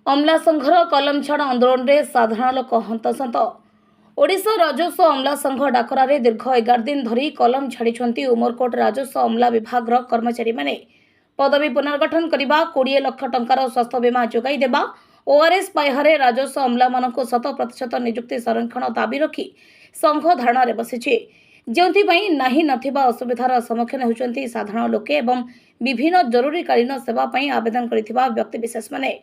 अमला संघर कलम छाड़ आंदोलन में साधारण लोक हंतसंत। ओडिशा राजस्व अमला संघ डाकरारे दीर्घ 11 दिन धरी कलम छाड़ी उमरकोट राजस्व अमला विभाग कर्मचारी माने पदवी पुनर्गठन करने 20 लाख टंकार स्वास्थ्य बीमा जोगाई देबा ओआरएस पाइहारे राजस्व अमला मानक 100% नियुक्ति संरक्षण दाबी रखी संघ धारणा बसी जोंथिपाई नाही नथिबा असुविधार सम्मुखीन होउचंती साधारण लोके एवं विभिन्न जरूरीकालीन सेवा पई आवेदन करिथिबा व्यक्तिविशेष माने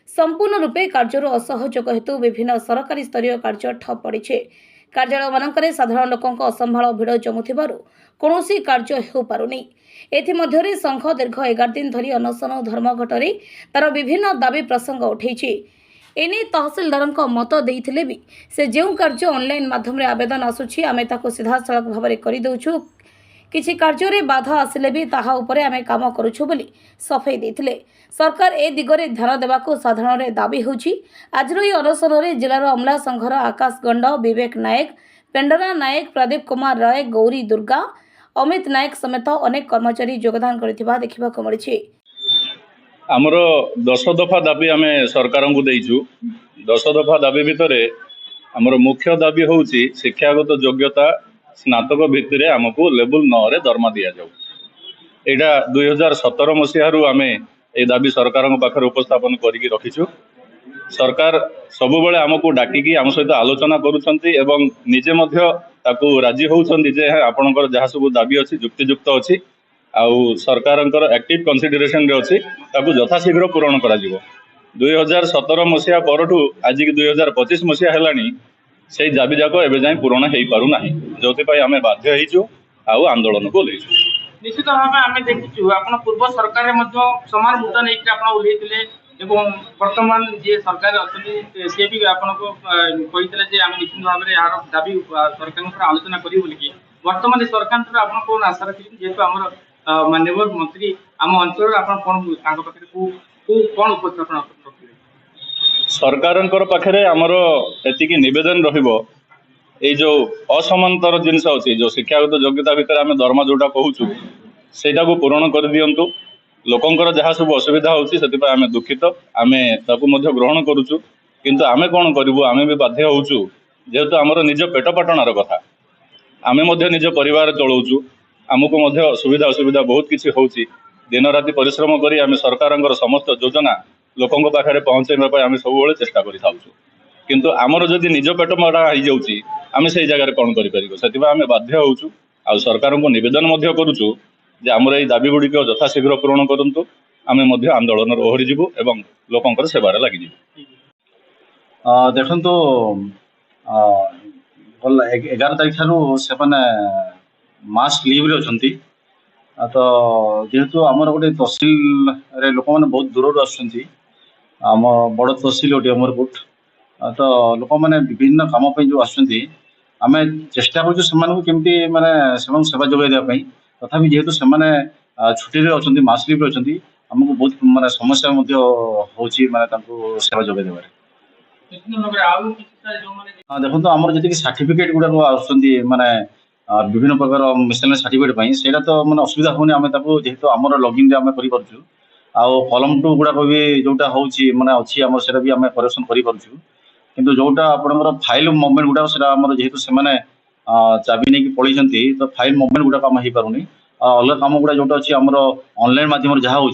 संपूर्ण रूपे कार्यर असहयोग हेतु विभिन्न सरकारी स्तरीय कार्य ठप पड़े। कार्यालय मानकरे साधारण लोकंक असंभाळ भिड़ जमुथिबारु कौनसी कार्य हो पारुनी। एथिमध्यरे संघ दीर्घ 11 दिन धरी अनशन धर्मघटरे तार विभिन्न दाबी प्रसंग उठेछि। एने तहसीलदार मत देइथिले भी से जेउ कार्य ऑनलाइन माध्यम रे आवेदन आसुछि आमे ताको सीधा सड़क भाव करि दउछु। किछि कार्य रे बाधा आसिले भी ताहा उपरे आमे काम करूछु बोली सफाई देइथिले। सरकार ए दिगरे ध्यान देबाको साधारण रे दाबी होछि। आजरो ई अनशन रे जिल्लार अमला संघर आकाश गंड, विवेक नायक, पेंडरा नायक, प्रदीप कुमार राय, गौरी दुर्गा, अमित नायक समेत अनेक कर्मचारी योगदान करथिबा देखिबाको मिलिछि। आमर 10 दफा दाबी आम सरकार को देचु। 10 दफा दाबी भितर आमर मुख्य दाबी हूँ शिक्षागत योग्यता स्नातक भित्ति आमको लेवल 9 रे दरमा दि जाऊ। यहाँ 2017 मसीह आम ये दाबी सरकार पाखे उपस्थापन करके रखीचु। सरकार सबुबले आमको डाकिकी आम सहित आलोचना करुछंती एवं निजे मध्य ताकू राजी होउछंती जे आपणकर जहाँ सब दाबी अच्छी जुक्तियुक्त अच्छी आउ सरकार एक्टिव कन्सिडरेशन रे अच्छी ताकू यथाशीघ्र पूरण करा जिवो। 2017 मसीहा परठू आज की 2025 मसीहा हेलानी से दाबी जाक एबे जाय पूरण हेई पारु नाही, जोथि आम बाध्य होइछु आउ आंदोलन को लेइछु। निश्चित भाव आम देखिचु आपण पूर्व सरकार समान मुद्दा नहीं आप उल्लेखिले एवं वर्तमान जे सरकार अच्छे सी भी आपको कही आम निश्चित भाव में यार दाबी सरकार आलोचना करी बोलिकी वर्तमान सरकार आप कौन आशा रखिए जेहेतु आम माननीय मंत्री आम अंचल आप कौन उपस्थापन रखिए? सरकार पाखे आमर एतिकी निवेदन रहिबो ए जो असमांतर जिनस अच्छी जो शिक्षागत योग्यता भितर आम दरमा जोटा कहूँ सेटा को पूरण कर दियंतु। लोकंकर जहाँ सब असुविधा होची सेतिपा आमे दुखित आमे ताकू मध्य ग्रहण करूचु। किंतु आमे कोन करिवु आमे भी बाध्य होउचु जेहेतु आमर निज पेट पाटणार कथा आमे मध्य निज परिवार चलाउचु। आमको मध्य सुविधा असुविधा बहुत किसी होची। दिन राति परिश्रम करी आमे सरकारंकर समस्त योजना लोकंक पाखरे पहुंचाइबा पय आमे सबुबेले चेष्टा करि थाउचु। किंतु आमर जदि निज पेट मारा हो जाउची आमे सेई जगह कौन करि परिबो सेतिबा आमे बाध्य होउचु। आ सरकार को निवेदन मध्य करूचु जे आमर ये दाबी गुड़िक यथाशीघ्र पूरण करंतु। आमे मध्य आंदोलन ओहरी जीवु एवं लोकंकर सेवारे लागि जीवु। देखंतु 11 तारिख ठारू से मास लीव रे अछंती। तो जेहेतु आमर गोटे तहसील रे लोक मैंने बहुत दूर आसुँच आम बड़ तहसील गोटे अमरकोट। तो लोक मैंने विभिन्न काम जो आसुँच आम चेष्टा करमती माने सेवा जोगाई देवाई। तथापि जेहेतु से छुट्टी अच्छा मास लीव अच्छा आमको बहुत माने समस्या होची माने सेवा जोगाई देवारे। देखो आमर जी सर्टिफिकेट गुड़ाक आसुँच माने विभिन्न प्रकार मिसलेनियस सर्टिफिकेट से तो मैंने असुविधा होनी आम जेहेतु आमर लॉगिन रे आम करूँ आउ कलम टू गुड़ाक भी जोटा हूँ मैंने अच्छी आम से भी आम करेक्शन करूँ। किंतु जोटा आपंकर फाइल मुवमेंट गुड़ाक से जेहेतु से चाबी नहीं पलैंती तो फाइल मुवमेंट गुड़ाक आम हो पारुनी। अलग कम गुड़ा जोटा अच्छी आम ऑनलाइन माध्यम जहाँ हो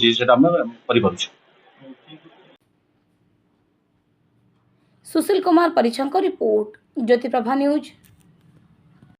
सुशील कुमार परिछंक रिपोर्ट, ज्योति प्रभा न्यूज।